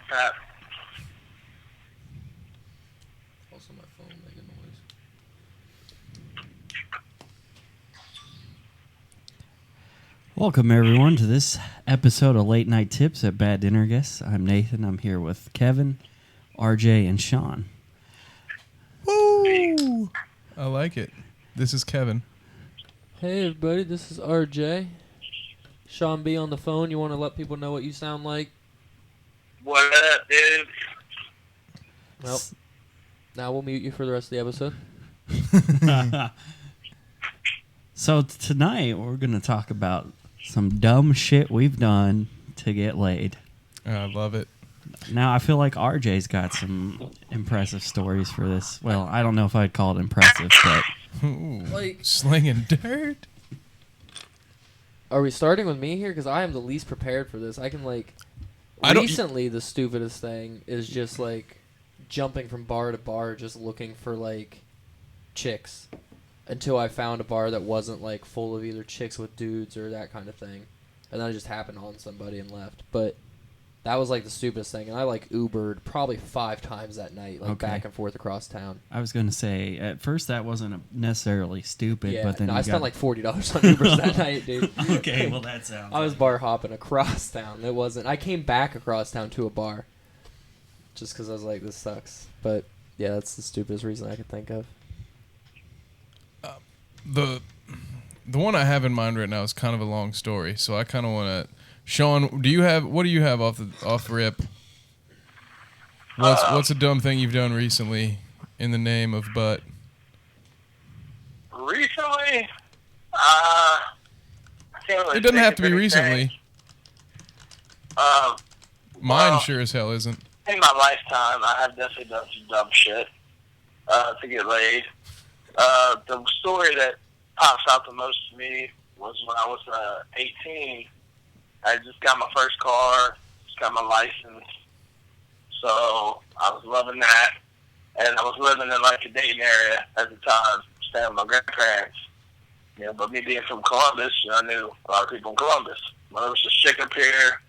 That. Also, my phone making noise. Welcome, everyone, to this episode of Late Night Tips at Bad Dinner Guests. I'm Nathan. I'm here with Kevin, RJ, and Shawn. Woo! I like it. This is Kevin. Hey, everybody, this is RJ. Shawn B on the phone. You want to let people know what you sound like? What up, dude? Well, now we'll mute you for the rest of the episode. So tonight we're going to talk about some dumb shit we've done to get laid. I love it. Now, I feel like RJ's got some impressive stories for this. Well, I don't know if I'd call it impressive, but... Ooh, Like- slinging dirt. Are we starting with me here? Because I am the least prepared for this. I can, recently the stupidest thing is just, jumping from bar to bar just looking for, chicks. Until I found a bar that wasn't, full of either chicks with dudes or that kind of thing. And then I just happened on somebody and left. But that was, the stupidest thing. And I, Ubered probably 5 times that night, back and forth across town. I was going to say, at first that wasn't necessarily stupid, Yeah, but then I spent, $40 on Ubers that night, dude. Okay, well, that sounds... I was bar hopping across town. It wasn't... I came back across town to a bar. Just because I was like, this sucks. But, yeah, that's the stupidest reason I could think of. The one I have in mind right now is kind of a long story, so I kind of want to. Shawn, what do you have off the rip? What's a dumb thing you've done recently in the name of butt? Recently, I can't really It doesn't think have of to be anything. recently. Mine well, sure as hell isn't. In my lifetime, I have definitely done some dumb shit to get laid. The story that pops out the most to me was when I was 18. I just got my first car, just got my license. So I was loving that. And I was living in a Dayton area at the time, staying with my grandparents. But me being from Columbus, I knew a lot of people in Columbus. Well, there was this chick up here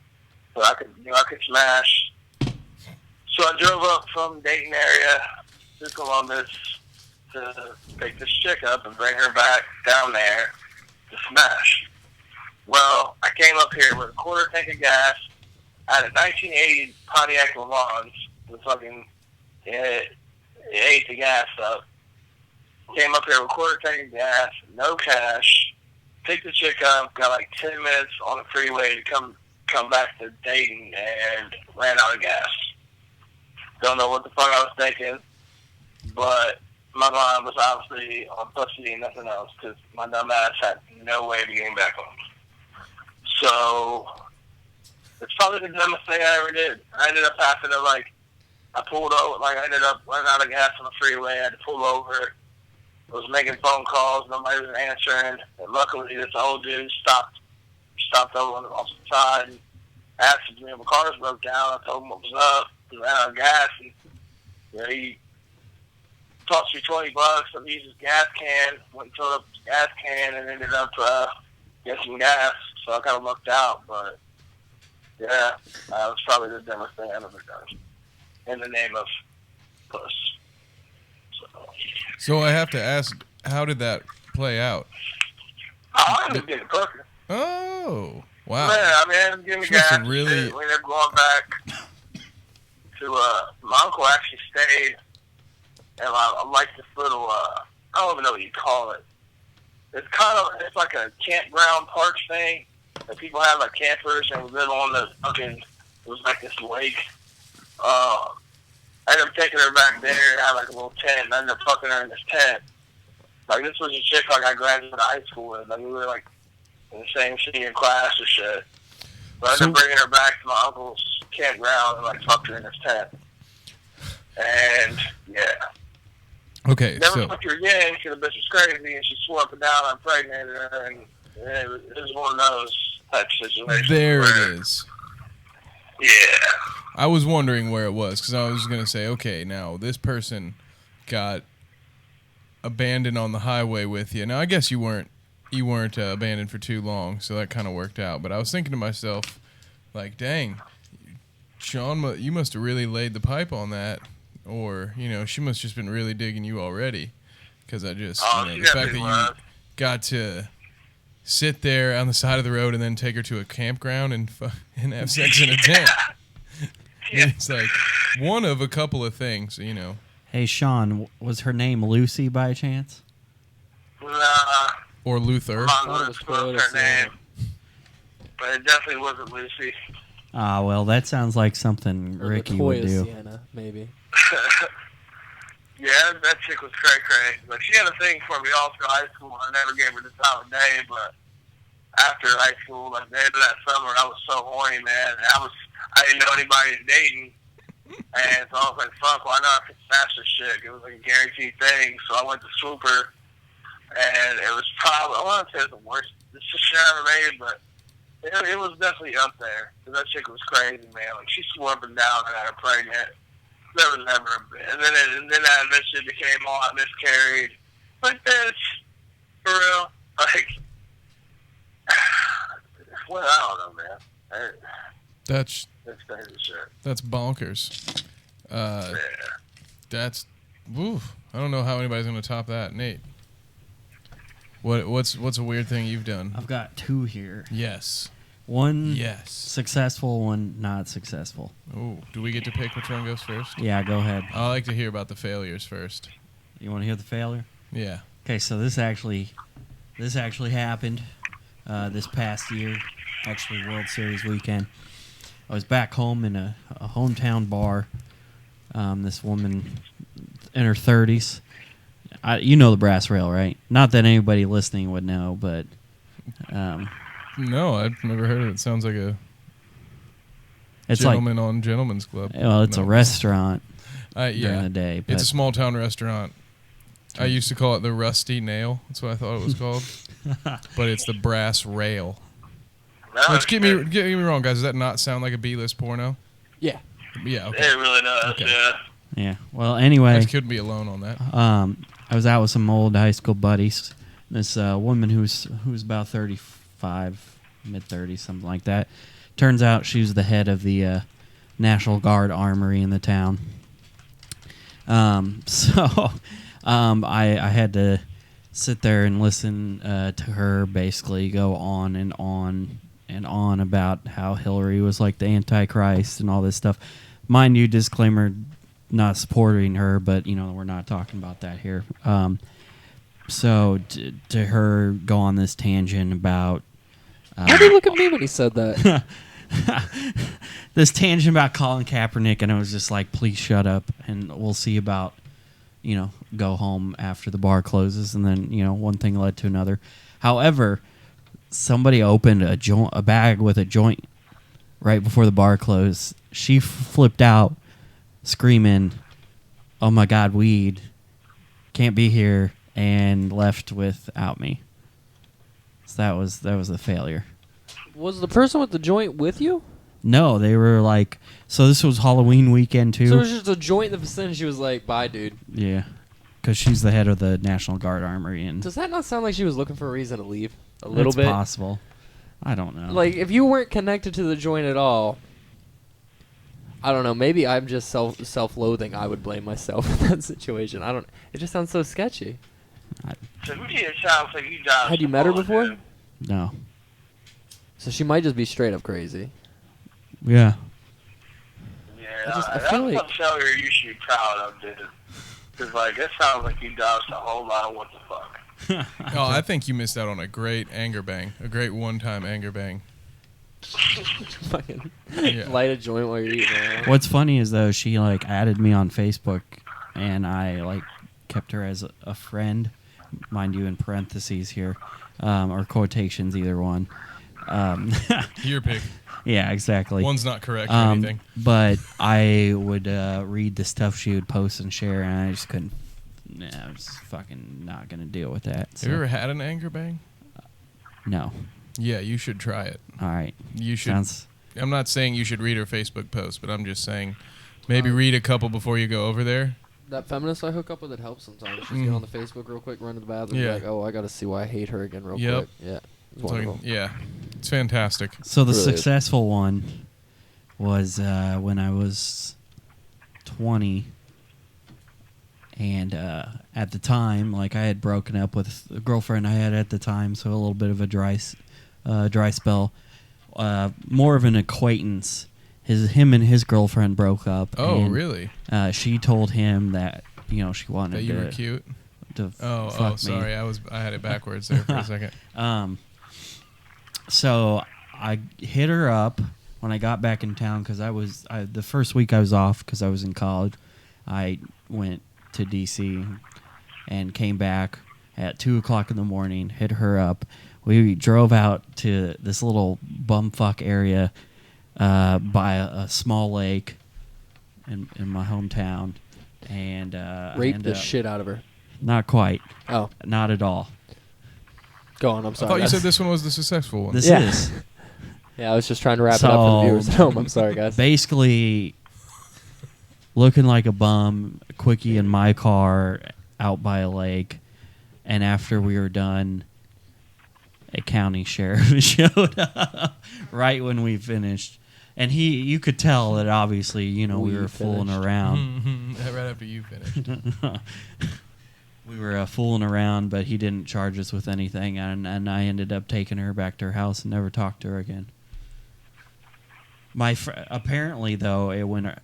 that I could smash. So I drove up from Dayton area to Columbus to pick this chick up and bring her back down there to smash. Well, I came up here with a quarter tank of gas. I had a 1980 Pontiac Le Mans with it ate the gas up. Came up here with a quarter tank of gas, no cash. Picked the chick up, got 10 minutes on the freeway to come back to Dayton and ran out of gas. Don't know what the fuck I was thinking, but my mind was obviously on pussy and nothing else because my dumb ass had no way of getting back home. So it's probably the dumbest thing I ever did. I ended up having to I pulled over, I ended up running out of gas on the freeway. I had to pull over. I was making phone calls. Nobody was answering. And luckily, this old dude stopped over on the opposite side and asked me if my car was broke down. I told him what was up. He ran out of gas. And, he cost me $20. I used his gas can, went and filled up his gas can, and ended up getting some gas. So I kind of lucked out. But, yeah, it was probably the dumbest thing I've ever done in the name of puss. So I have to ask, how did that play out? I ended up getting cooking. Oh, wow. Man, I mean, give me gas. Really... We ended up going back to, my uncle actually stayed and I like this little, I don't even know what you call it. It's like a campground park thing that people have campers and we live on it was like this lake. I ended up taking her back there and had a little tent and I ended up fucking her in this tent. This was a chick I graduated high school with. We were in the same senior class or shit. But I ended up bringing her back to my uncle's campground and fucked her in his tent. And yeah. Okay, Never fucked her again because the bitch was crazy and she swore up and down I impregnated her and it was one of those type situations. There it is. Yeah. I was wondering where it was because I was going to say, okay, now this person got abandoned on the highway with you. Now, I guess you weren't abandoned for too long, so that kind of worked out. But I was thinking to myself, dang, Shawn, you must have really laid the pipe on that, or she must have just been really digging you already, because I just the fact that you got to sit there on the side of the road and then take her to a campground and have sex in a tent. Yeah. It's like one of a couple of things, Hey, Shawn, was her name Lucy by chance? Nah. Or Luther. I'm not going to disclose her name. But it definitely wasn't Lucy. Ah, well, that sounds like something Or Ricky would do. Sienna, maybe. Yeah, that chick was cray-cray. Like, she had a thing for me all through high school. I never gave her the time of day, but after high school, like the end of that summer, I was so horny, man. I didn't know anybody dating. And so I was like, fuck, why not smash this shit? It was like a guaranteed thing. So I went to Swooper, and it was probably, I want to say it was the worst decision I ever made, but it was definitely up there. Because that chick was crazy, man. Like, she swore up and down and got her pregnant. There was never a bit. And then that eventually became all I miscarried. Like, bitch, for real. Like, well, I don't know, man. That's crazy shit. That's bonkers. Yeah. That's, woof. I don't know how anybody's gonna top that, Nate. What's a weird thing you've done? I've got two here. Yes. One Yes. successful, one not successful. Oh, do we get to pick which one goes first? Yeah, go ahead. I like to hear about the failures first. You want to hear the failure? Yeah. Okay, so this actually happened this past year, actually World Series weekend. I was back home in a hometown bar. This woman in her 30s. You know the Brass Rail, right? Not that anybody listening would know, but... no, I've never heard of it. Sounds like a it's gentleman on Gentleman's Club. Well, it's a restaurant yeah. during the day. But It's a small town restaurant. I used to call it the Rusty Nail. That's what I thought it was called. But it's the Brass Rail. Which, get me wrong, guys. Does that not sound like a B-list porno? Yeah. Yeah, okay. It really does, Okay. yeah. Yeah. Well, anyway... I couldn't be alone on that. I was out with some old high school buddies. This woman who's about 35, mid-30s, something like that. Turns out she was the head of the National Guard Armory in the town. So I had to sit there and listen to her basically go on and on and on about how Hillary was like the Antichrist and all this stuff. Mind you, disclaimer, not supporting her, but, we're not talking about that here. So to her go on this tangent about... Why did he look at me when he said that? This tangent about Colin Kaepernick, and I was just like, please shut up, and we'll see about, go home after the bar closes, and then, one thing led to another. However, somebody opened a bag with a joint right before the bar closed. She flipped out, screaming, "Oh my God, weed! Can't be here!" and left without me. So that was a failure. Was the person with the joint with you? No, they were like... So this was Halloween weekend, too. So it was just a joint in the vicinity. She was like, bye, dude. Yeah. Because she's the head of the National Guard Armory. And does that not sound like she was looking for a reason to leave? A little bit? It's possible. I don't know. Like, if you weren't connected to the joint at all... I don't know. Maybe I'm just self-loathing. I would blame myself in that situation. I don't... It just sounds so sketchy. To me, it sounds like you died. Had you met her before? Dude. No. So she might just be straight up crazy. Yeah. Yeah, I feel that's like... one failure you should be proud of, dude. Because, like, it sounds like you dodged a whole lot of what the fuck. Oh, I think you missed out on a great anger bang. A great one-time anger bang. Fucking Yeah. light a joint while you're eating. Man. What's funny is, though, she, added me on Facebook, and I, kept her as a friend. Mind you, in parentheses here. Or quotations, either one. Your pick. Yeah, exactly. One's not correct or anything. But I would read the stuff she would post and share, and I just couldn't. I was fucking not going to deal with that. Have you ever had an anger bang? No. Yeah, you should try it. All right. You should. Sounds... I'm not saying you should read her Facebook post, but I'm just saying maybe read a couple before you go over there. That feminist I hook up with, it helps sometimes. Just get on the Facebook real quick, run to the bathroom, Yeah. be like, oh, I got to see why I hate her again real Yep. quick. Yeah. It's So, wonderful. yeah, it's fantastic. So the Really? successful one was when I was 20. And at the time, like, I had broken up with a girlfriend I had at the time, so a little bit of a dry spell. More of an acquaintance. Him and his girlfriend broke up. Oh, and, really? She told him that she wanted that you were cute. Fuck sorry, me. I had it backwards there for a second. So I hit her up when I got back in town because the first week I was off because I was in college. I went to DC and came back at 2:00 in the morning. Hit her up. We drove out to this little bumfuck area by a small lake in my hometown, and Raped the shit out of her. Not quite. Oh, not at all. Go on. I'm sorry. I thought you said this one was the successful one. This is. Yeah, I was just trying to wrap it up for the viewers at home. I'm sorry, guys. Basically, looking like a bum, quickie in my car out by a lake, and after we were done, a county sheriff showed up right when we finished. And you could tell that obviously, we were fooling around. Right after you finished. We were fooling around, but he didn't charge us with anything, and I ended up taking her back to her house and never talked to her again. Apparently, though, when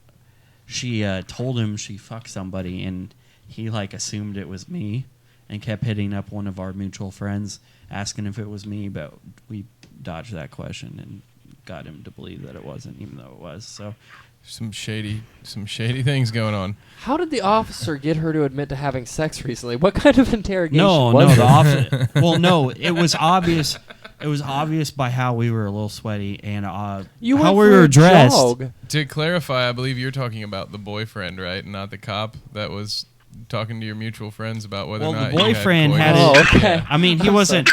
she told him she fucked somebody, and he assumed it was me, and kept hitting up one of our mutual friends asking if it was me, but we dodged that question and got him to believe that it wasn't, even though it was. So. Some shady things going on. How did the officer get her to admit to having sex recently? What kind of interrogation was No, this? the officer. Well, no, it was obvious. It was obvious by how we were a little sweaty and how we were dressed. Jog. To clarify, I believe you're talking about the boyfriend, right? Not the cop that was talking to your mutual friends about whether or not the boyfriend you had had it. okay. I mean, he wasn't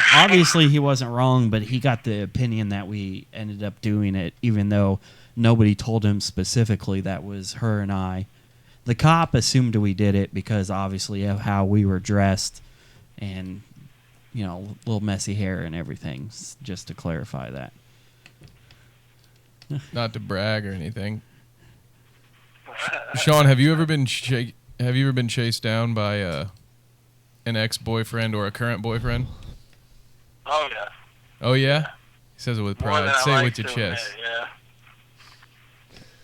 wrong, but he got the opinion that we ended up doing it, even though nobody told him specifically that was her and I. The cop assumed we did it because obviously of how we were dressed and, little messy hair and everything, just to clarify that. Not to brag or anything. Shawn, have you ever been chased down by an ex-boyfriend or a current boyfriend? Oh, yeah. Oh, yeah? He says it with pride. Say it with your chest. Yeah.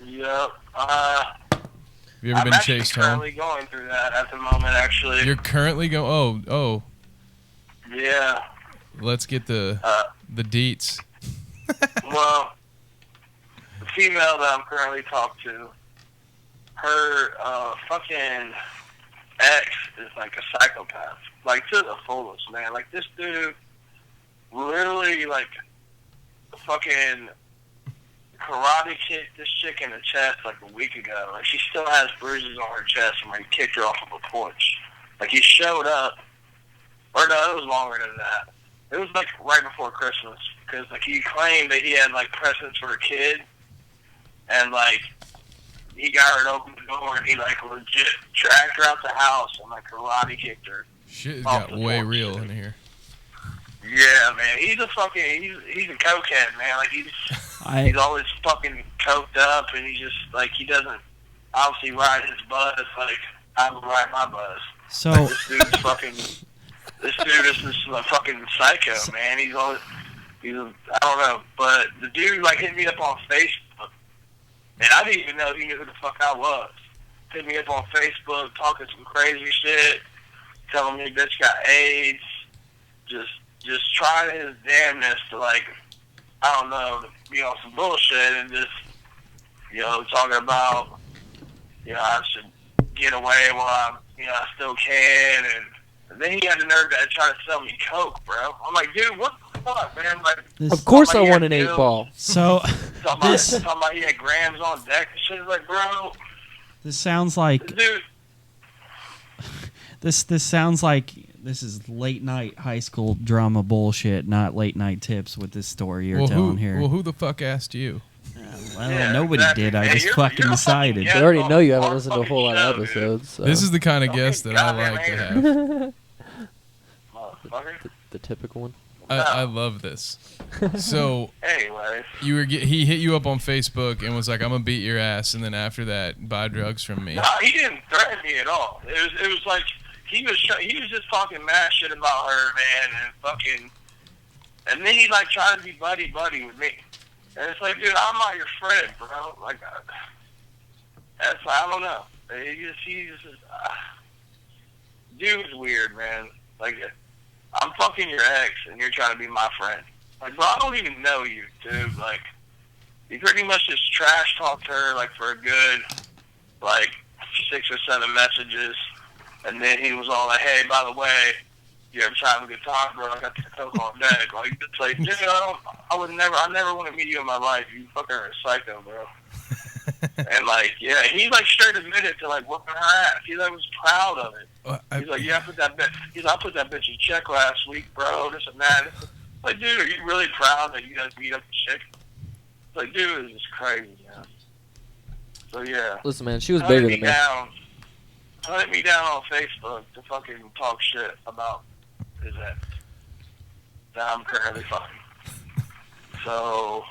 Yep. Have you ever been chased home? I'm currently going through that at the moment, actually. You're currently going... Oh. Yeah. Let's get the deets. Well, the female that I'm currently talking to, her fucking ex is like a psychopath. Like, to the fullest, man. Like, this dude literally, fucking karate kicked this chick in the chest like a week ago. Like, she still has bruises on her chest from when he kicked her off of a porch. Like, he showed up, or no, it was longer than that. It was right before Christmas, because he claimed that he had presents for a kid, and he got her to open the door, and he legit dragged her out the house and karate kicked her. Shit got way real in here. Yeah, man, he's a cokehead, man. He's always fucking coked up, and he just he doesn't obviously ride his bus like I would ride my bus. So this dude is just a fucking psycho, man. I don't know, but the dude hit me up on Facebook, and I didn't even know he knew who the fuck I was. Hit me up on Facebook, talking some crazy shit, telling me bitch got AIDS, just trying his damnness to I don't know, some bullshit, and just talking about I should get away while I still can, and then he had the nerve to try to sell me coke, bro. I'm like, dude, what the fuck, man? Of course I want an 8-ball. So talking about he had grams on deck and shit. Bro, this sounds like dude. This sounds like this is late night high school drama bullshit, not late night tips with this story you're telling here. Well, who the fuck asked you? Nobody did. I just fucking decided. They already know you haven't listened to a whole lot of episodes. So. This is the kind of guest that I like to have. Motherfucker. The typical one. I love this. So anyway, he hit you up on Facebook and was like, "I'm gonna beat your ass," and then after that, buy drugs from me. No, he didn't threaten me at all. It was like he was just talking mad shit about her, man, and then he like tried to be buddy with me, and it's like, dude, I'm not your friend, bro. Like, I don't know. Dude's weird, man. Like, I'm fucking your ex, and you're trying to be my friend. Like, bro, I don't even know you, dude. Like, he pretty much just trash talked her, like, for a good, like, 6 or 7 messages. And then he was all like, hey, by the way, you ever try to have a good time, bro? I got the coke on deck. Like, it's like, dude, I never want to meet you in my life. You fucking are a psycho, bro. And, like, yeah, he, like, straight admitted to, like, whooping her ass. He, like, was proud of it. He's like, yeah, I put that bitch in check last week, bro, this and that. Like, dude, are you really proud that you guys beat up the chick? Like, dude, it's just crazy, man. So, yeah. Listen, man, she was bigger than me. Hunted me down on Facebook to fucking talk shit about his ex that I'm currently fucking. So,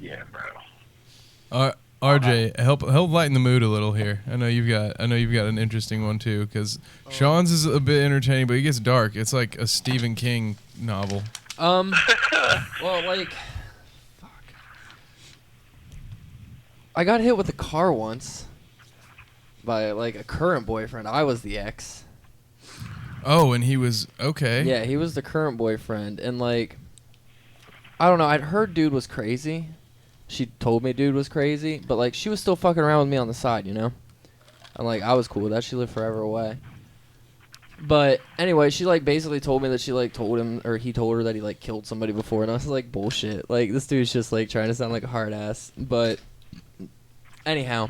yeah, bro. RJ, help lighten the mood a little here. I know you've got an interesting one too, because Shawn's is a bit entertaining, but it gets dark. It's like a Stephen King novel. Well, like, fuck. I got hit with a car once by like a current boyfriend. I was the ex. Oh, and he was okay. Yeah, he was the current boyfriend, and like, I don't know. I'd heard dude was crazy. She told me dude was crazy, but like she was still fucking around with me on the side, you know? And like I was cool with that. She lived forever away. But anyway, she like basically told me that she like told him, or he told her that he like killed somebody before, and I was like, bullshit. Like this dude's just like trying to sound like a hard ass. But anyhow,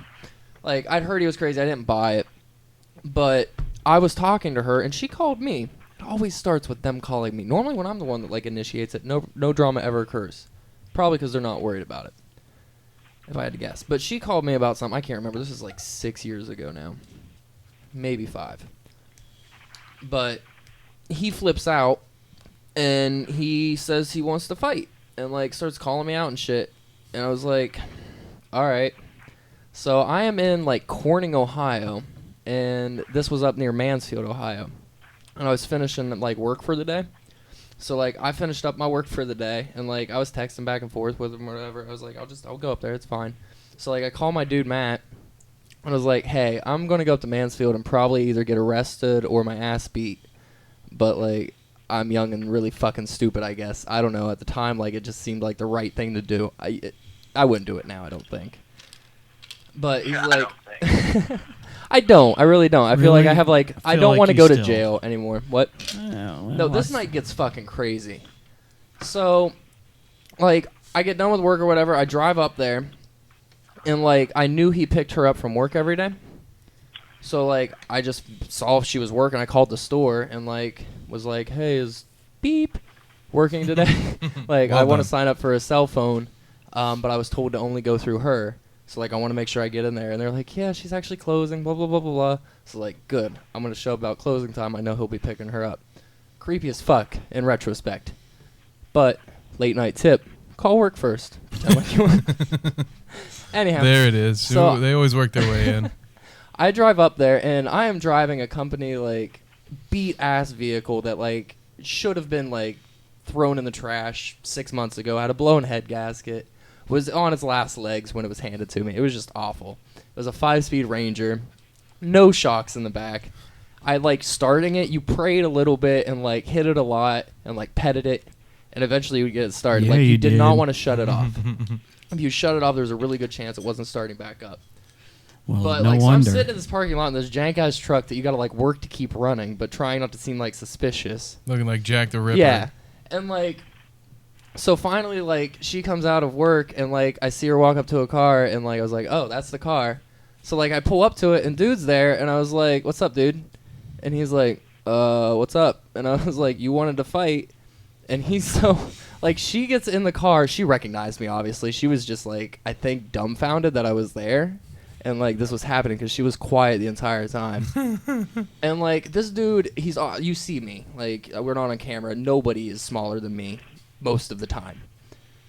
like I'd heard he was crazy. I didn't buy it. But I was talking to her and she called me. It always starts with them calling me. Normally when I'm the one that like initiates it, no drama ever occurs. Probably because they're not worried about it, if I had to guess. But she called me about something. I can't remember. This is like 6 years ago now. Maybe 5. But he flips out, and he says he wants to fight, and like starts calling me out and shit. And I was like, all right. So I am in like Corning, Ohio, and this was up near Mansfield, Ohio. And I was finishing like work for the day. So, like, I finished up my work for the day, and, like, I was texting back and forth with him or whatever. I was like, I'll go up there. It's fine. So, like, I call my dude, Matt, and I was like, hey, I'm going to go up to Mansfield and probably either get arrested or my ass beat. But, like, I'm young and really fucking stupid, I guess. I don't know. At the time, like, it just seemed like the right thing to do. I wouldn't do it now, I don't think. But he's like... I don't. I really don't. I feel like I have, like... I don't want to go to jail anymore. What? No, this night gets fucking crazy. So, like, I get done with work or whatever. I drive up there. And, like, I knew he picked her up from work every day. So, like, I just saw if she was working. I called the store and, like, was like, hey, is beep working today? Like, I want to sign up for a cell phone. But I was told to only go through her. So, like, I want to make sure I get in there. And they're like, yeah, she's actually closing, blah, blah, blah, blah, blah. So, like, good. I'm going to show up about closing time. I know he'll be picking her up. Creepy as fuck in retrospect. But, late night tip, call work first. Pretend like you want. Anyhow. There it is. So, they always work their way in. I drive up there, and I am driving a company, like, beat-ass vehicle that, like, should have been, like, thrown in the trash 6 months ago. Had a blown head gasket. Was on its last legs when it was handed to me. It was just awful. It was a 5-speed Ranger. No shocks in the back. I, like, starting it, you prayed a little bit and, like, hit it a lot and, like, petted it. And eventually you would get it started. Yeah, like, you did did not want to shut it off. If you shut it off, there was a really good chance it wasn't starting back up. Well, but, no like, so wonder. I'm sitting in this parking lot in this jank-ass truck that you got to, like, work to keep running, but trying not to seem, like, suspicious. Looking like Jack the Ripper. Yeah. And, like... So finally, like, she comes out of work, and, like, I see her walk up to a car, and, like, I was like, oh, that's the car. So, like, I pull up to it, and dude's there, and I was like, what's up, dude? And he's like, what's up? And I was like, you wanted to fight? And he's so, like, she gets in the car. She recognized me, obviously. She was just, like, I think dumbfounded that I was there. And, like, this was happening because she was quiet the entire time. And, like, this dude, you see me. Like, we're not on camera. Nobody is smaller than me most of the time.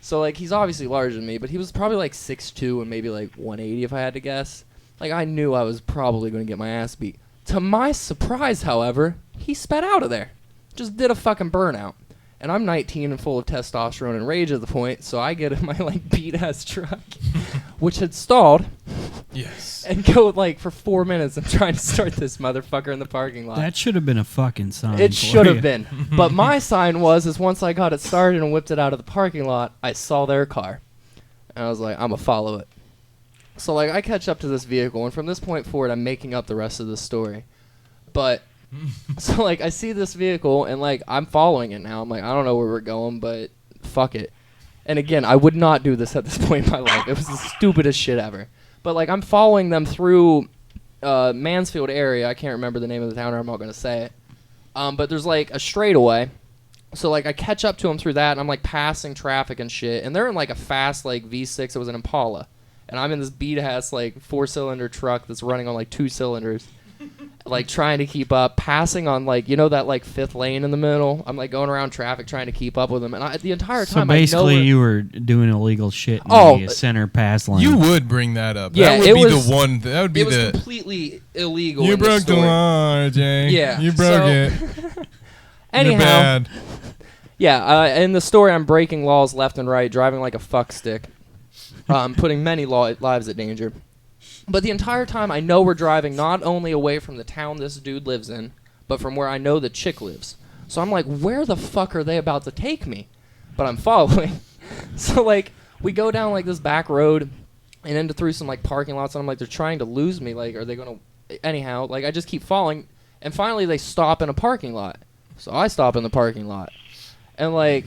So, like, he's obviously larger than me, but he was probably, like, 6'2" and maybe, like, 180 if I had to guess. Like, I knew I was probably going to get my ass beat. To my surprise, however, he sped out of there. Just did a fucking burnout. And I'm 19 and full of testosterone and rage at the point, so I get in my, like, beat-ass truck, which had stalled. Yes. And go, like, for 4 minutes and trying to start this motherfucker in the parking lot. That should have been a fucking sign. It should have been. But my sign was once I got it started and whipped it out of the parking lot, I saw their car. And I was like, I'm going to follow it. So, like, I catch up to this vehicle, and from this point forward, I'm making up the rest of the story. But... so, like, I see this vehicle, and, like, I'm following it now. I'm like, I don't know where we're going, but fuck it. And, again, I would not do this at this point in my life. It was the stupidest shit ever. But, like, I'm following them through Mansfield area. I can't remember the name of the town, or I'm not going to say it. But there's, like, a straightaway. So, like, I catch up to them through that, and I'm, like, passing traffic and shit. And they're in, like, a fast, like, V6. It was an Impala. And I'm in this beat-ass, like, 4-cylinder truck that's running on, like, 2 cylinders. Like, trying to keep up, passing on, like, you know that, like, 5th lane in the middle? I'm, like, going around traffic trying to keep up with them. And the entire time, so basically, you were doing illegal shit in the center pass lane. You would bring that up. Yeah, that would be the one. That would be it was completely illegal. You broke the law, Jay. Yeah. You broke it. Anyhow. You're bad. Yeah, in the story, I'm breaking laws left and right, driving like a fuckstick, putting many lives at danger. But the entire time, I know we're driving not only away from the town this dude lives in, but from where I know the chick lives. So I'm like, where the fuck are they about to take me? But I'm following. So, like, we go down, like, this back road and into through some, like, parking lots, and I'm like, they're trying to lose me. Like, are they going to... Anyhow, like, I just keep following, and finally they stop in a parking lot. So I stop in the parking lot. And, like,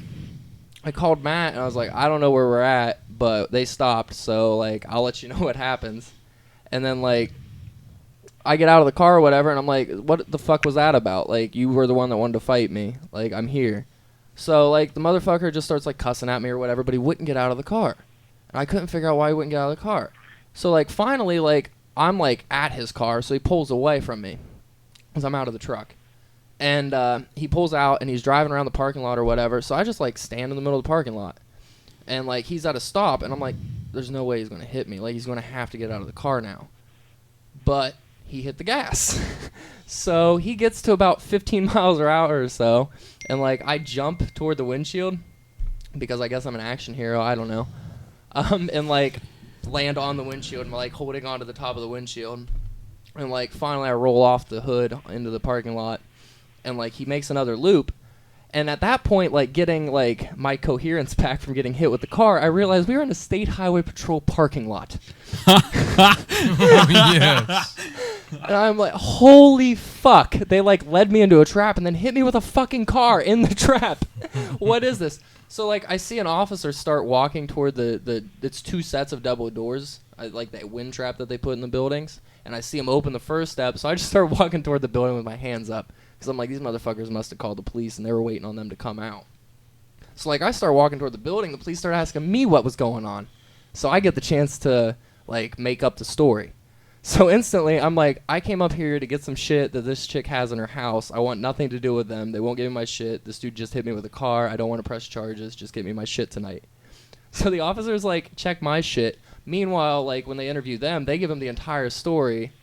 I called Matt, and I was like, I don't know where we're at, but they stopped, so, like, I'll let you know what happens. And then, like, I get out of the car or whatever, and I'm like, what the fuck was that about? Like, you were the one that wanted to fight me. Like, I'm here. So, like, the motherfucker just starts, like, cussing at me or whatever, but he wouldn't get out of the car. And I couldn't figure out why he wouldn't get out of the car. So, like, finally, like, I'm, like, at his car, so he pulls away from me because I'm out of the truck. And he pulls out, and he's driving around the parking lot or whatever, so I just, like, stand in the middle of the parking lot. And, like, he's at a stop, and I'm like, there's no way he's going to hit me. Like, he's going to have to get out of the car now. But he hit the gas. So he gets to about 15 miles per hour or so, and, like, I jump toward the windshield because I guess I'm an action hero. I don't know. And, like, land on the windshield and, like, holding onto the top of the windshield. And, like, finally I roll off the hood into the parking lot, and, like, he makes another loop. And at that point, like, getting, like, my coherence back from getting hit with the car, I realized we were in a state highway patrol parking lot. Yes. And I'm like, holy fuck. They, like, led me into a trap and then hit me with a fucking car in the trap. What is this? So, like, I see an officer start walking toward it's 2 sets of double doors, like that wind trap that they put in the buildings. And I see him open the first step, so I just start walking toward the building with my hands up. Because I'm like, these motherfuckers must have called the police, and they were waiting on them to come out. So, like, I start walking toward the building. The police start asking me what was going on. So I get the chance to, like, make up the story. So instantly, I'm like, I came up here to get some shit that this chick has in her house. I want nothing to do with them. They won't give me my shit. This dude just hit me with a car. I don't want to press charges. Just get me my shit tonight. So the officers, like, check my shit. Meanwhile, like, when they interview them, they give them the entire story.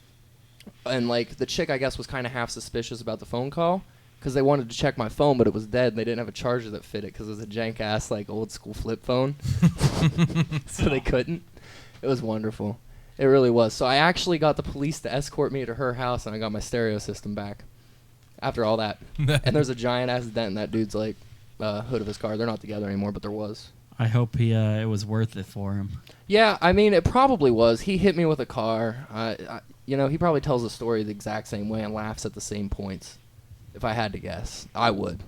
And, like, the chick, I guess, was kind of half suspicious about the phone call because they wanted to check my phone, but it was dead. And they didn't have a charger that fit it because it was a jank-ass, like, old-school flip phone. So they couldn't. It was wonderful. It really was. So I actually got the police to escort me to her house, and I got my stereo system back after all that. And there's a giant-ass dent in that dude's, like, hood of his car. They're not together anymore, but there was. I hope it was worth it for him. Yeah, I mean, it probably was. He hit me with a car. You know, he probably tells the story the exact same way and laughs at the same points. If I had to guess, I would.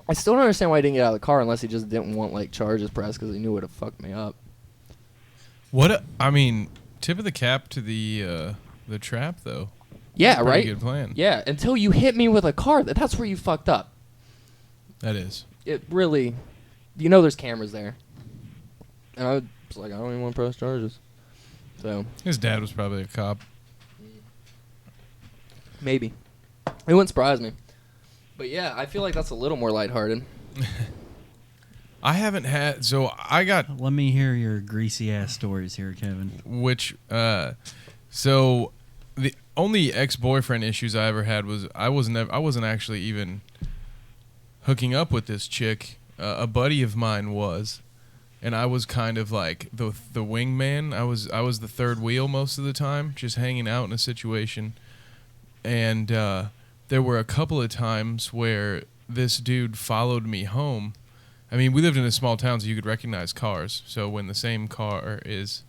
I still don't understand why he didn't get out of the car unless he just didn't want, like, charges pressed because he knew it would have fucked me up. I mean, tip of the cap to the trap, though. Yeah, right? Pretty good plan. Yeah, until you hit me with a car, that's where you fucked up. That is. It really... You know there's cameras there. And I was like, I don't even want to press charges. So his dad was probably a cop. Maybe. It wouldn't surprise me. But yeah, I feel like that's a little more lighthearted. I haven't had. So I got. Let me hear your greasy ass stories here, Kevin. So the only ex-boyfriend issues I ever had was I wasn't actually even hooking up with this chick. A buddy of mine was, and I was kind of like the wingman. I was the third wheel most of the time, just hanging out in a situation. And there were a couple of times where this dude followed me home. I mean, we lived in a small town, so you could recognize cars. So when the same car is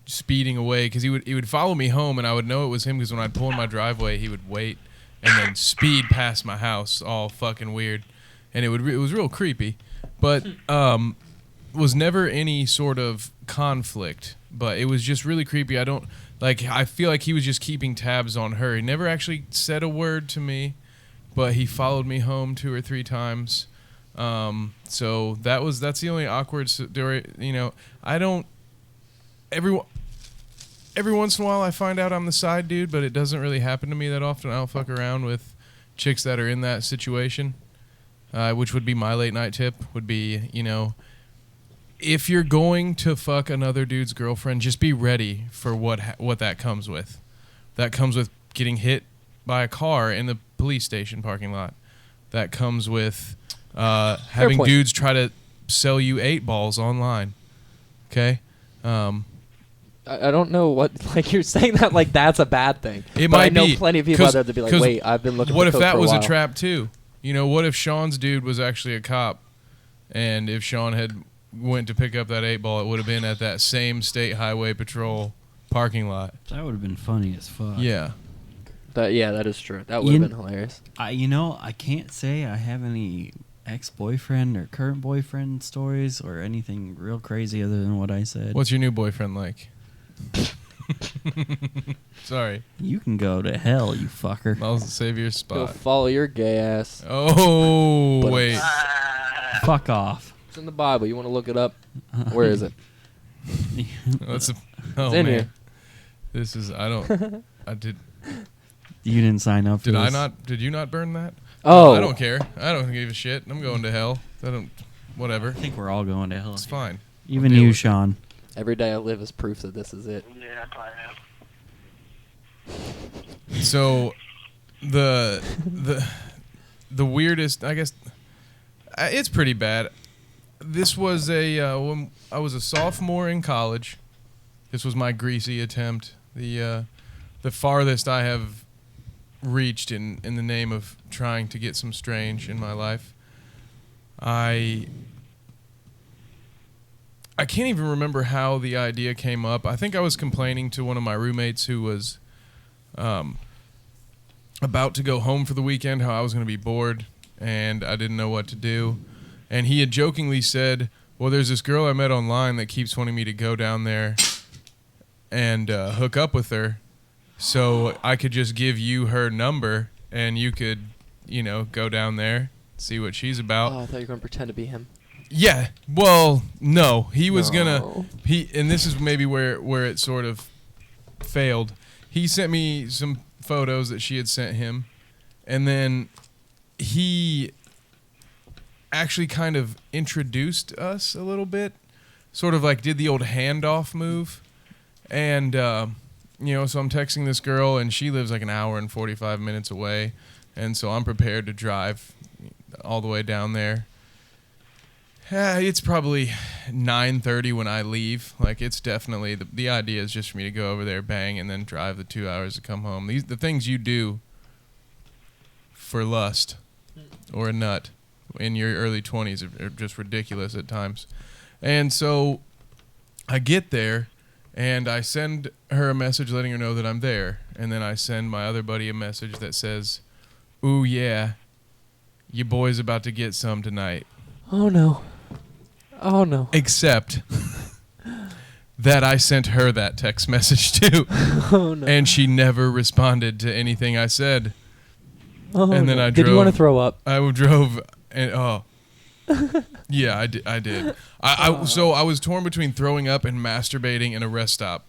speeding away, because he would follow me home, and I would know it was him because when I'd pull in my driveway, he would wait and then speed past my house, all fucking weird, and it was real creepy, but was never any sort of conflict, but it was just really creepy. I feel like he was just keeping tabs on her. He never actually said a word to me, but he followed me home 2 or 3 times. So that's the only awkward story. You know, I don't. Every once in a while I find out I'm the side dude, but it doesn't really happen to me that often. I don't fuck around with chicks that are in that situation, which would be my late night tip. Would be, you know, if you're going to fuck another dude's girlfriend, just be ready for what that comes with. That comes with getting hit by a car in the police station parking lot. That comes with having dudes try to sell you 8 balls online. Okay? I don't know what, like, you're saying that like that's a bad thing. It but might I know be, plenty of people out there that be like, wait, I've been looking for coke for a while. What if that was a trap too? You know, what if Shawn's dude was actually a cop, and if Shawn had went to pick up that 8 ball, it would have been at that same state highway patrol parking lot. That would have been funny as fuck. Yeah. That is true. That would have been hilarious. I can't say I have any ex-boyfriend or current boyfriend stories or anything real crazy other than what I said. What's your new boyfriend like? Sorry. You can go to hell, you fucker. I'll save your spot. Go follow your gay ass. Oh, wait. Fuck off. It's in the Bible. You want to look it up? Where is it? It's in here. This is, I did. You didn't sign up for this. Did you not burn that? Oh. I don't care. I don't give a shit. I'm going to hell. Whatever. I think we're all going to hell. It's fine. Even you, Shawn. Every day I live is proof that this is it. Yeah, I probably am. So, the weirdest, I guess, it's pretty bad. This was when I was a sophomore in college. This was my greasy attempt. The farthest I have reached in the name of trying to get some strange in my life. I can't even remember how the idea came up. I think I was complaining to one of my roommates who was about to go home for the weekend, how I was going to be bored and I didn't know what to do. And he had jokingly said, well, there's this girl I met online that keeps wanting me to go down there and hook up with her. So I could just give you her number and you could, you know, go down there, see what she's about. Oh, I thought you were going to pretend to be him. Yeah. Well, no. He was gonna and this is maybe where it sort of failed. He sent me some photos that she had sent him, and then he actually kind of introduced us a little bit, sort of like did the old handoff move. And you know, so I'm texting this girl and she lives like an hour and 45 minutes away, and so I'm prepared to drive all the way down there. It's probably 9:30 when I leave. Like, it's definitely the idea is just for me to go over there, bang, and then drive the 2 hours to come home. The things you do for lust or a nut in your early 20s are just ridiculous at times. And so I get there and I send her a message letting her know that I'm there, and then I send my other buddy a message that says, "Ooh yeah, your boy's about to get some tonight." Oh no. Oh no. Except that I sent her that text message too. Oh no. And she never responded to anything I said. Oh, and then no. I drove. Did you want to throw up? I drove and yeah, I did. So I was torn between throwing up and masturbating in a rest stop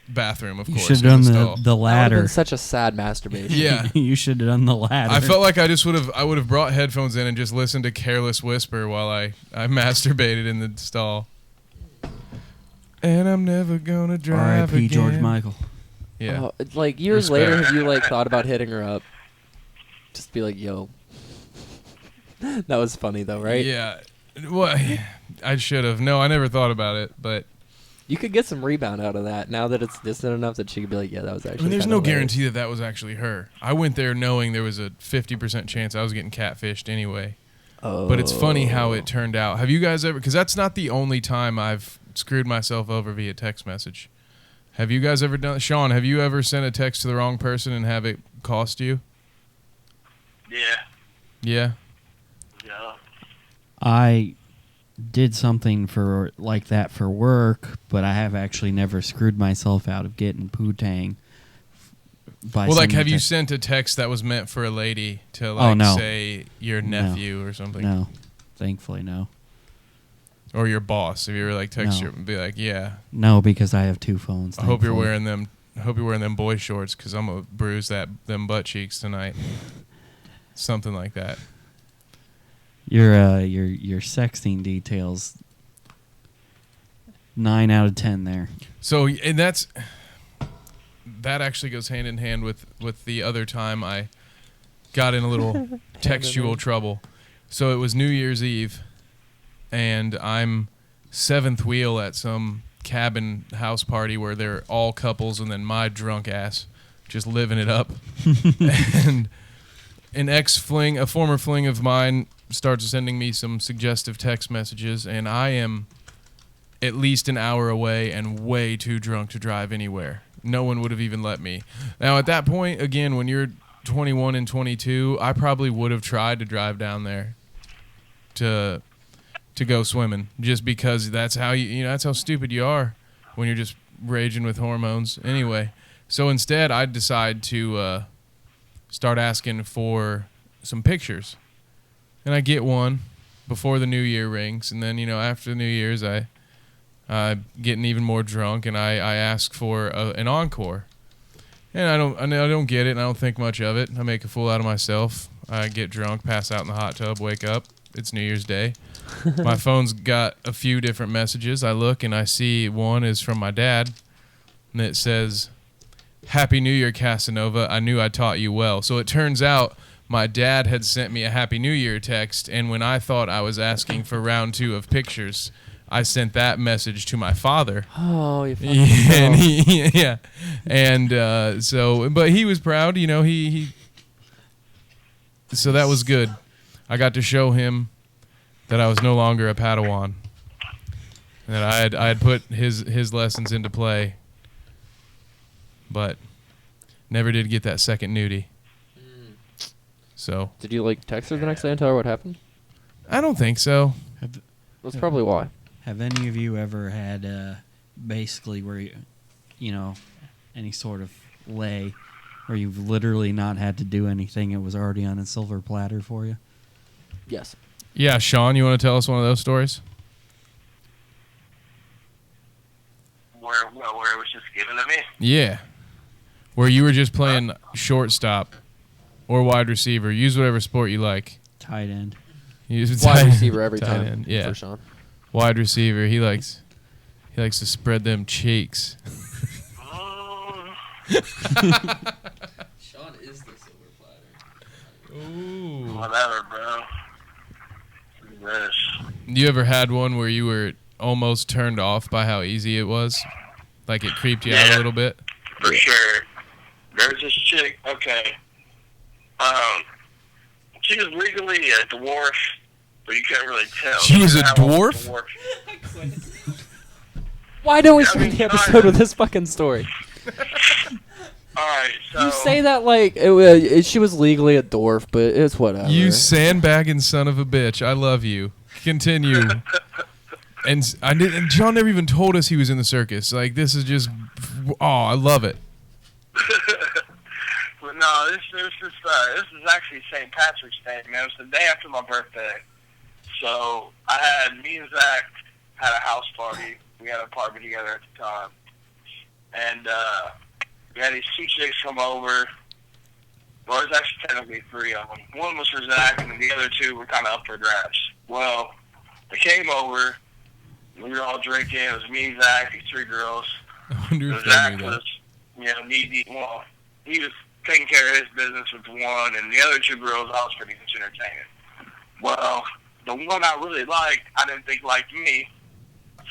bathroom, of You course. should have done the That would have latter. been such a sad masturbation. Yeah. You should have done the latter. I felt like I would have brought headphones in and just listened to Careless Whisper while I masturbated in the stall. And I'm never gonna drive R.I.P. again. George Michael. Yeah. Like years Respect. later, have you like thought about hitting her up? Just be like, yo. That was funny though, right? Yeah. Well, I should have. No, I never thought about it, but You could get some rebound out of that now that it's distant enough that she could be like, yeah, that was actually. I mean, there's kinda no hilarious. guarantee that was actually her. I went there knowing there was a 50% chance I was getting catfished anyway. Oh. But it's funny how it turned out. Have you guys ever? Because that's not the only time I've screwed myself over via text message. Have you guys ever done? Shawn, have you ever sent a text to the wrong person and have it cost you? Yeah. Yeah. Yeah. I did something for like that for work, but I have actually never screwed myself out of getting poo-tang. Well, like, have you sent a text that was meant for a lady to, like, no. say your nephew or something? No, thankfully no. Or your boss, if you were like text No. her and be like, yeah, No, because I have two phones. I hope you're thankfully. wearing them. I hope you're wearing them boy shorts because I'm gonna bruise them butt cheeks tonight. Something like that. Your sexting details. 9 out of 10 there. So, and that actually goes hand in hand with the other time I got in a little textual trouble. So it was New Year's Eve, and I'm seventh wheel at some cabin house party where they're all couples, and then my drunk ass just living it up. And a former fling of mine, starts sending me some suggestive text messages, and I am at least an hour away and way too drunk to drive anywhere. No one would have even let me. Now, at that point, again, when you're 21 and 22, I probably would have tried to drive down there to go swimming, just because that's how that's how stupid you are when you're just raging with hormones. Anyway, so instead, I decide to start asking for some pictures, and I get one before the New Year rings, and then after the New Year's, I getting even more drunk, and I ask for an encore, and I don't get it, and I don't think much of it. I make a fool out of myself. I get drunk, pass out in the hot tub, wake up. It's New Year's Day. My phone's got a few different messages. I look and I see one is from my dad, and it says, "Happy New Year, Casanova. I knew I taught you well." So it turns out my dad had sent me a Happy New Year text, and when I thought I was asking for round 2 of pictures, I sent that message to my father. Oh, you fucking and but he was proud, so that was good. I got to show him that I was no longer a Padawan, and that I had put his lessons into play, but never did get that second nudie. So Did you text her the next day and tell her what happened? I don't think so. That's probably why. Have any of you ever had basically where any sort of lay where you've literally not had to do anything? It was already on a silver platter for you? Yes. Yeah, Shawn, you want to tell us one of those stories? Where it was just given to me. Yeah. Where you were just playing shortstop or wide receiver. Use whatever sport you like. Tight end. Use Wide receiver every tight time. end, yeah. For Shawn. Wide receiver. He likes to spread them cheeks. Shawn is the silver platter. Ooh. Whatever, bro. This. You ever had one where you were almost turned off by how easy it was? Like it creeped you out a little bit? For sure. There's this chick, okay. She was legally a dwarf, but you can't really tell. She was a dwarf? Why don't we start the episode with this fucking story? Alright, so... You say that she was legally a dwarf, but it's whatever. You sandbagging son of a bitch. I love you. Continue. And John never even told us he was in the circus. Like, this is just... Oh, I love it. But no, this is actually St. Patrick's Day, man. It was the day after my birthday. So, me and Zach had a house party. We had an apartment together at the time. and we had these 2 chicks come over. Well, there's actually technically 3 of them. One was for Zach, and the other 2 were kind of up for grabs. Well, they came over. We were all drinking. It was me, Zach, these 3 girls. I wonder if Zach was, knee-deep. Well, he was taking care of his business with one, and the other 2 girls, I was pretty much entertaining. Well, the one I really liked, I didn't think liked me.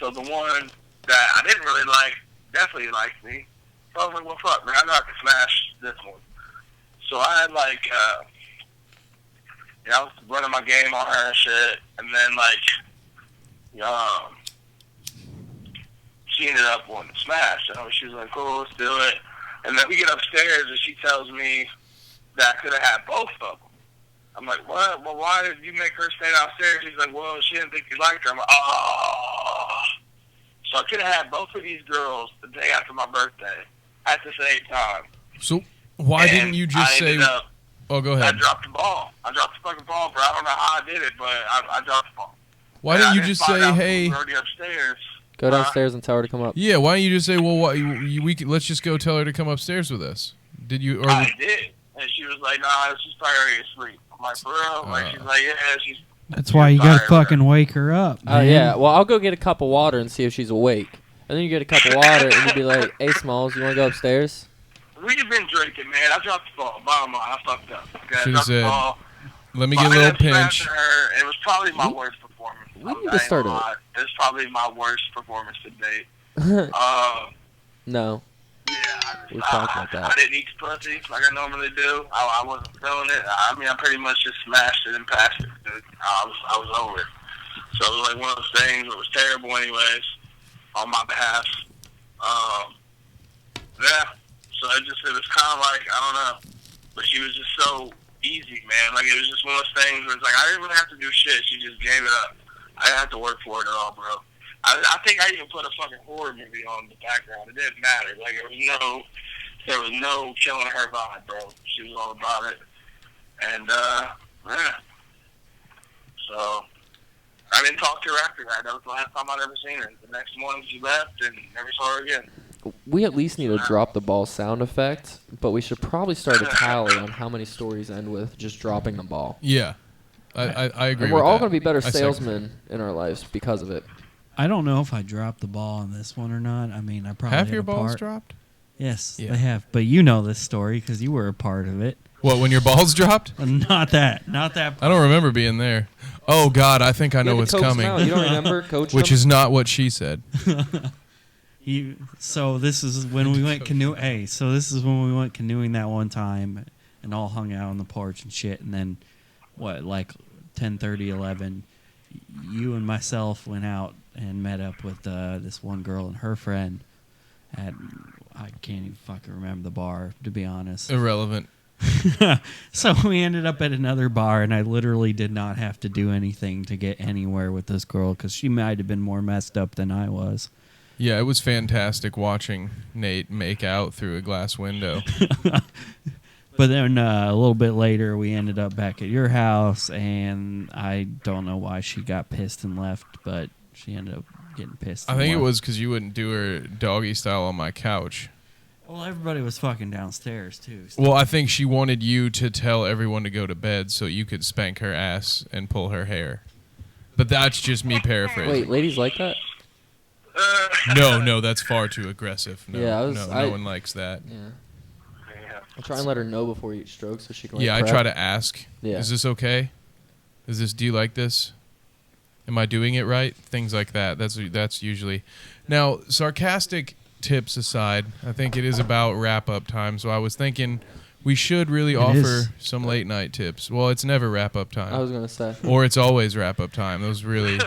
So the one that I didn't really like definitely liked me. So I was like, well, fuck, man, I know I can smash this one. So I had, I was running my game on her and shit, and then, she ended up wanting to smash. So she was like, cool, let's do it. And then we get upstairs, and she tells me that I could have had both of them. I'm like, what? Well, why did you make her stay downstairs? She's like, well, she didn't think you liked her. I'm like, oh. So I could have had both of these girls the day after my birthday at the same time. So why didn't you just say... Oh, go ahead. I dropped the ball. I dropped the fucking ball, bro. I don't know how I did it, but I dropped the ball. Why didn't you just say, hey... Already upstairs. Go downstairs and tell her to come up. Yeah, why don't you just say, well, let's just go tell her to come upstairs with us? Did you... Or I did. And she was like, nah, she's probably already asleep. I'm like, for real? She's like, yeah, she's... That's why you gotta fucking wake her up, man. Oh, yeah. Well, I'll go get a cup of water and see if she's awake. And then you get a cup of water and you'd be like, hey, Smalls, you want to go upstairs? We've been drinking, man. I dropped the ball. Bottom line, I fucked up. Okay, should have said, let me get a little pinch. Her. It was probably my worst performance. We need to start it. It was probably my worst performance to date. No. Yeah, we talked about that. I didn't eat the pussy like I normally do. I wasn't feeling it. I mean, I pretty much just smashed it and passed it, dude. I was over it. So it was like one of those things. It was terrible anyways on my behalf. Yeah. So it was kind of like, I don't know. But she was just so easy, man. Like, it was just one of those things where it's like, I didn't really have to do shit. She just gave it up. I didn't have to work for it at all, bro. I think I even put a fucking horror movie on the background. It didn't matter. Like, there was no killing her vibe, bro. She was all about it. And, yeah. So, I didn't talk to her after that. That was the last time I'd ever seen her. The next morning she left and never saw her again. We at least need a drop the ball sound effect, but we should probably start a tally on how many stories end with just dropping the ball. Yeah. I agree. And we're all going to be better salesmen in our lives because of it. I don't know if I dropped the ball on this one or not. I mean, I probably have your balls dropped? Yes, they have. But you know this story because you were a part of it. What, when your balls dropped? Not that. Part. I don't remember being there. Oh, God, I think I know what's coming. You don't remember, Coach? Which is not what she said. So this is when we went canoeing. Hey, so this is when we went canoeing that one time and all hung out on the porch and shit. And then, 10:30, 11, you and myself went out and met up with this one girl and her friend at, I can't even fucking remember the bar, to be honest. Irrelevant. So we ended up at another bar, and I literally did not have to do anything to get anywhere with this girl because she might have been more messed up than I was. Yeah, it was fantastic watching Nate make out through a glass window. But then a little bit later, we ended up back at your house, and I don't know why she got pissed and left, but she ended up getting pissed. I think it was because you wouldn't do her doggy style on my couch. Well, everybody was fucking downstairs, too. So. Well, I think she wanted you to tell everyone to go to bed so you could spank her ass and pull her hair. But that's just me paraphrasing. Wait, ladies like that? No, that's far too aggressive. No, yeah, no one likes that. Yeah. I'll try and let her know before each stroke so she can. Yeah, prep. I try to ask. Yeah. Is this okay? Do you like this? Am I doing it right? Things like that. That's usually. Now, sarcastic tips aside, I think it is about wrap up time. So I was thinking we should really offer some late night tips. Well, it's never wrap up time. I was gonna say. Or it's always wrap up time. Those really.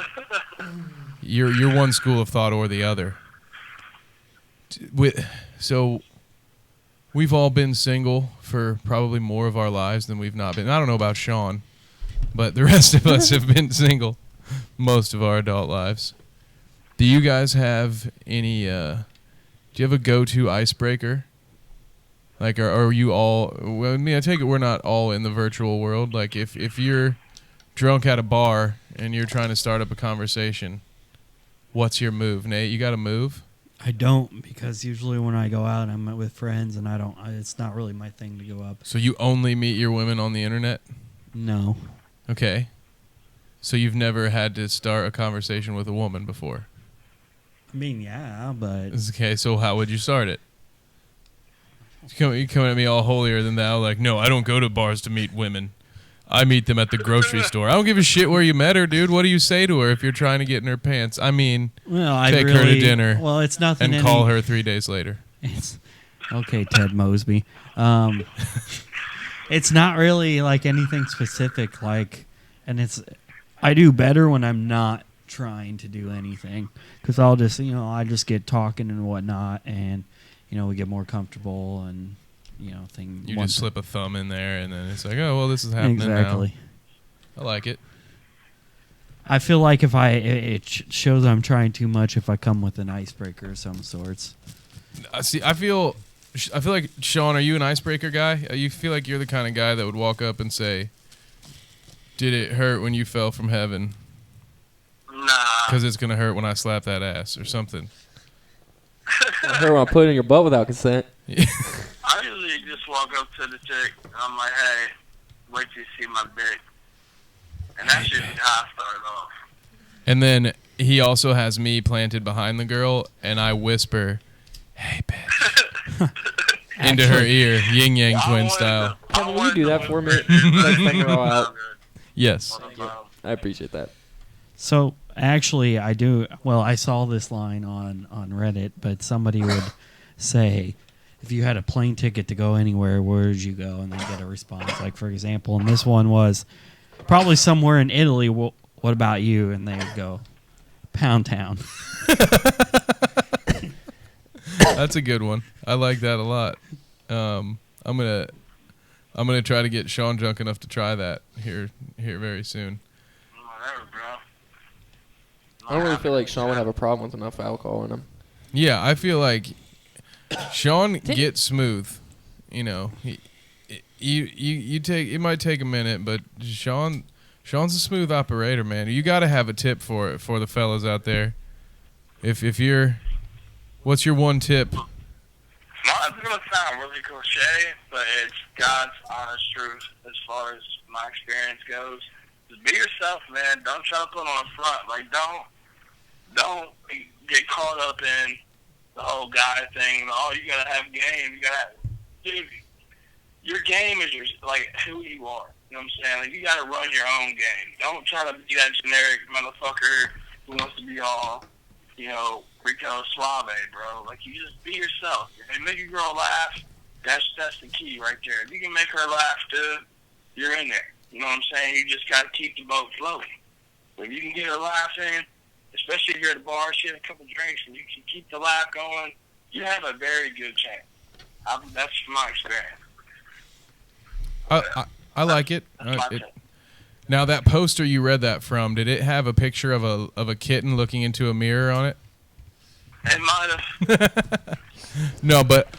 You're one school of thought or the other. So we've all been single for probably more of our lives than we've not been. I don't know about Shawn, but the rest of us have been single most of our adult lives. Do you guys have any, do you have a go-to icebreaker? Like, are you all, well, I mean, I take it we're not all in the virtual world. Like, if you're drunk at a bar and you're trying to start up a conversation, what's your move? Nate, you got a move? I don't, because usually when I go out, I'm with friends, and it's not really my thing to go up. So you only meet your women on the internet? No. Okay. So you've never had to start a conversation with a woman before? I mean, yeah, but... Okay, so how would you start it? You coming at me all holier than thou, like, no, I don't go to bars to meet women. I meet them at the grocery store. I don't give a shit where you met her, dude. What do you say to her if you're trying to get in her pants? I mean, take her to dinner. Well, it's nothing. And call her 3 days later. It's okay, Ted Mosby. It's not really like anything specific. I do better when I'm not trying to do anything, because I just get talking and whatnot, and we get more comfortable and. You just slip a thumb in there, and then it's like, oh, well, this is happening exactly. now. I like it. I feel like if it shows I'm trying too much if I come with an icebreaker of some sorts. See, I feel like, Shawn, are you an icebreaker guy? You feel like you're the kind of guy that would walk up and say, did it hurt when you fell from heaven? Nah. Because it's going to hurt when I slap that ass or something. I heard when I put it in your butt without consent. I usually just walk up to the chick and I'm like, hey, wait till you see my dick. And that's usually how I start off. And then he also has me planted behind the girl, and I whisper, hey, bitch, into her ear, yin-yang twin style. Kevin, will you do that for me? Next time you're all out. Yes. I appreciate that. So, actually, I do. Well, I saw this line on Reddit, but somebody would say, if you had a plane ticket to go anywhere, where would you go? And they get a response. Like, for example, and this one was probably somewhere in Italy. Well, what about you? And they would go, Pound Town. That's a good one. I like that a lot. I'm gonna try to get Shawn drunk enough to try that here very soon. Whatever, bro. I don't really feel like Shawn would have a problem with enough alcohol in him. Yeah, I feel like Shawn gets smooth. You take it might take a minute, but Shawn's a smooth operator, man. You got to have a tip for the fellas out there. If you're, what's your one tip? Mine's gonna sound really cliche, but it's God's honest truth as far as my experience goes. Just be yourself, man. Don't try to put on a front. Like, don't get caught up in the whole guy thing. Oh, you gotta have game. Dude, your game is who you are. You know what I'm saying? Like, you gotta run your own game. Don't try to be that generic motherfucker who wants to be all, Rico Suave, bro. Like, you just be yourself. And make your girl laugh. That's the key right there. If you can make her laugh, dude, you're in there. You know what I'm saying? You just gotta keep the boat floating. If you can get her laughing, especially if you're at a bar, she had a couple drinks, and you can keep the laugh going, you have a very good chance. That's my experience. I like it. Now, that poster you read that from, did it have a picture of a kitten looking into a mirror on it? It might have. No, but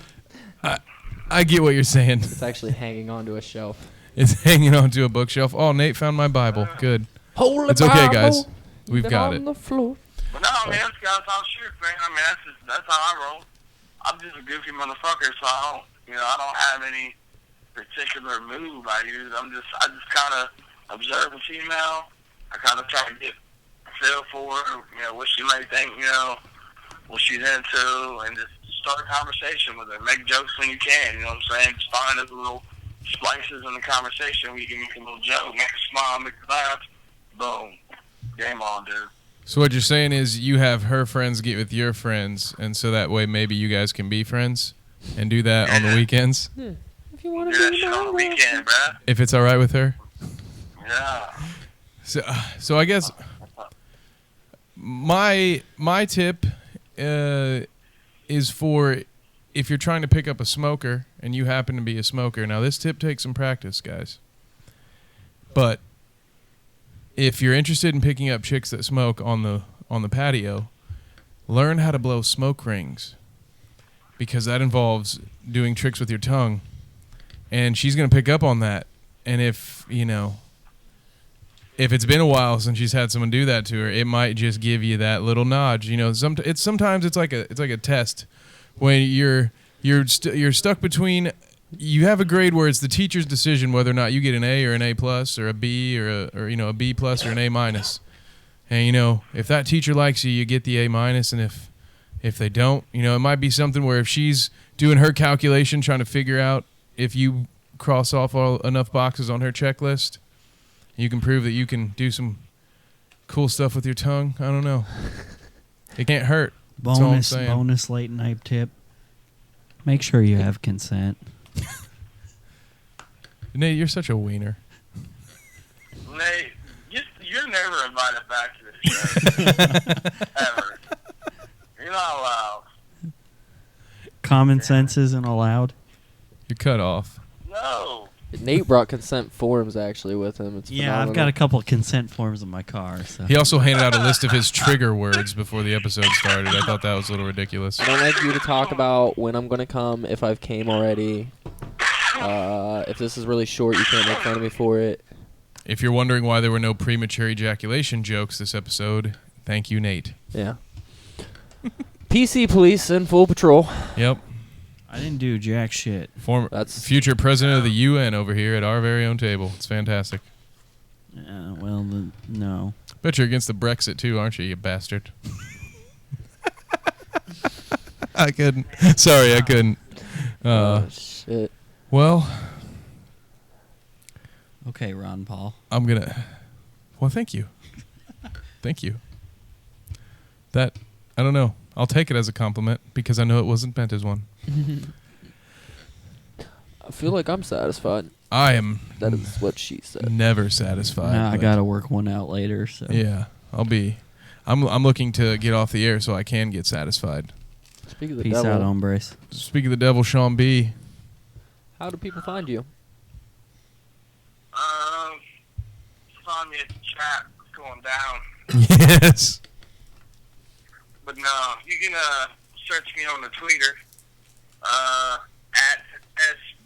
I get what you're saying. It's actually hanging onto a shelf. It's hanging onto a bookshelf. Oh, Nate found my Bible. Good. Holy it's okay, Bible. guys. We've got on it. The floor. But no, man, that's God's all shit, man. I mean, that's how I roll. I'm just a goofy motherfucker, so I don't have any particular move I use. I just kind of observe a female. I kind of try to get a feel for her, what she may think, what she's into, and just start a conversation with her. Make jokes when you can, you know what I'm saying? Just find those little splices in the conversation where you can make a little joke, make her smile, make her laugh. Boom. Game on, dude. So what you're saying is you have her friends get with your friends, and so that way maybe you guys can be friends and do that on the weekends? Yeah. If you want to do that shit on the weekend, bruh. If it's all right with her? Yeah. So I guess my tip is for if you're trying to pick up a smoker and you happen to be a smoker. Now, this tip takes some practice, guys. But if you're interested in picking up chicks that smoke on the patio, learn how to blow smoke rings, because that involves doing tricks with your tongue, and she's going to pick up on that. And if if it's been a while since she's had someone do that to her, it might just give you that little nudge. You know, sometimes it's like a test when you're stuck between. You have a grade where it's the teacher's decision whether or not you get an A or an A plus or a B or a B plus or an A minus. And you know, if that teacher likes you, you get the A minus, and if they don't, you know, it might be something where if she's doing her calculation trying to figure out if you cross off enough boxes on her checklist, you can prove that you can do some cool stuff with your tongue. I don't know. It can't hurt. Bonus late night tip. Make sure you have consent. Nate, you're such a wiener. Nate, you're never invited back to this show. Ever. You're not allowed. Common sense isn't allowed. You're cut off. No. Nate brought consent forms actually with him. It's phenomenal. I've got a couple of consent forms in my car. So. He also handed out a list of his trigger words before the episode started. I thought that was a little ridiculous. I don't like you to talk about when I'm going to come, if I've came already. If this is really short, you can't make fun of me for it. If you're wondering why there were no premature ejaculation jokes this episode, thank you, Nate. Yeah. PC police in full patrol. Yep. I didn't do jack shit. That's future president of the UN over here at our very own table. It's fantastic. No. Bet you're against the Brexit too, aren't you, you bastard? I couldn't. Sorry, I couldn't. Shit. Well. Okay, Ron Paul. I'm gonna. Well, thank you. Thank you. That, I don't know. I'll take it as a compliment because I know it wasn't meant as one. I feel like I'm satisfied. I am. That is what she said. Never satisfied. I gotta work one out later. So yeah, I'll be. I'm looking to get off the air so I can get satisfied. Speak of the Peace devil. out, hombres. Speak of the devil, Shawn B. How do people find you? Find me at the chat. It's going down. Yes. But no, you can search me on the Twitter at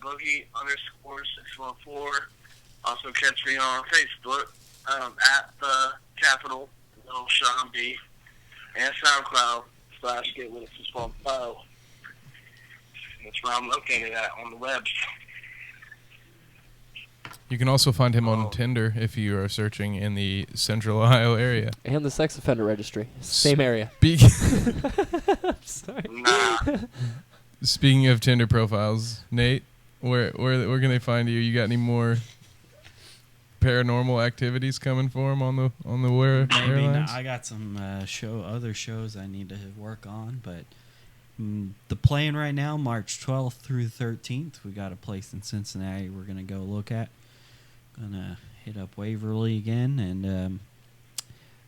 sboogie_614. Also catch me on Facebook at the capital little Shawn B and SoundCloud /Get With It for Spumpo. That's where I'm located at on the webs. You can also find him on Tinder if you are searching in the Central Ohio area. And the sex offender registry. Same area. Sorry. Nah. Speaking of Tinder profiles, Nate, where can they find you? You got any more paranormal activities coming for him on the airlines? I got some other shows I need to work on, but the plan right now, March 12th through 13th, we got a place in Cincinnati we're gonna go look at. Gonna hit up Waverly again, and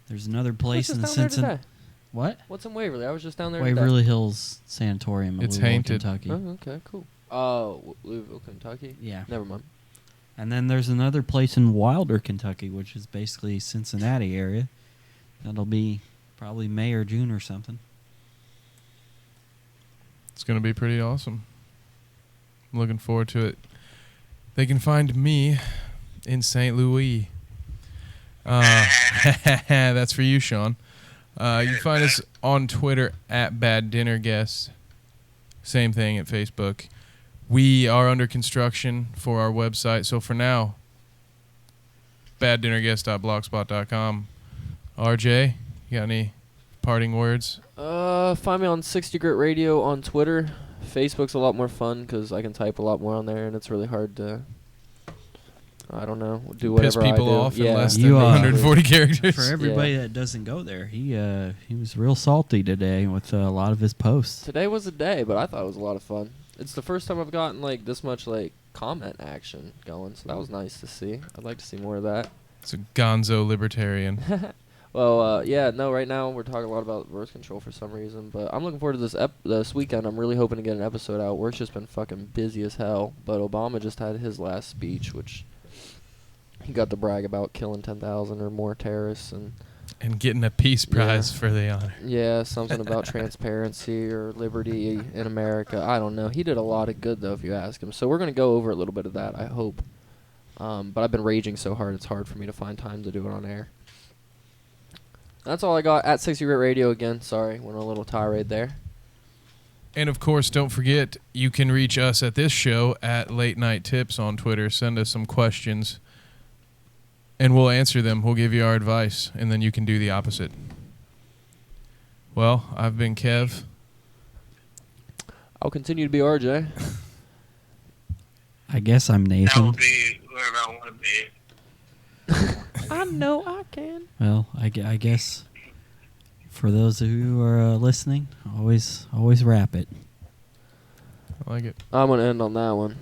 there's another place in Cincinnati. What? What's in Waverly? I was just down there. Waverly Hills Sanatorium in It's Louisville, haunted. Kentucky. Oh, okay, cool. Oh, Louisville, Kentucky? Yeah. Never mind. And then there's another place in Wilder, Kentucky, which is basically Cincinnati area. That'll be probably May or June or something. It's going to be pretty awesome. I'm looking forward to it. They can find me in St. Louis. That's for you, Shawn. You can find us on Twitter at BadDinnerGuest. Same thing at Facebook. We are under construction for our website. So for now, baddinnerguest.blogspot.com. RJ, you got any parting words? Find me on 60 Grit Radio on Twitter. Facebook's a lot more fun because I can type a lot more on there, and it's really hard to, I don't know, do whatever Piss people I do. off in Yeah. less than 140 characters. For everybody that doesn't go there, he was real salty today with a lot of his posts. Today was a day, but I thought it was a lot of fun. It's the first time I've gotten like this much like comment action going, so that was nice to see. I'd like to see more of that. It's a gonzo libertarian. Well, right now we're talking a lot about birth control for some reason, but I'm looking forward to this weekend. I'm really hoping to get an episode out. Work's just been fucking busy as hell, but Obama just had his last speech, which he got to brag about killing 10,000 or more terrorists and getting a peace prize for the honor. Yeah, something about transparency or liberty in America. I don't know. He did a lot of good, though, if you ask him. So we're going to go over a little bit of that, I hope. But I've been raging so hard, it's hard for me to find time to do it on air. That's all I got. At 60 Grit Radio again. Sorry, went on a little tirade there. And, of course, don't forget, you can reach us at this show at Late Night Tips on Twitter. Send us some questions, and we'll answer them. We'll give you our advice, and then you can do the opposite. Well, I've been Kev. I'll continue to be RJ. I guess I'm Nathan. I will be whoever I want to be. I know I can. Well, I guess for those of you who are listening, always wrap it. I like it. I'm going to end on that one.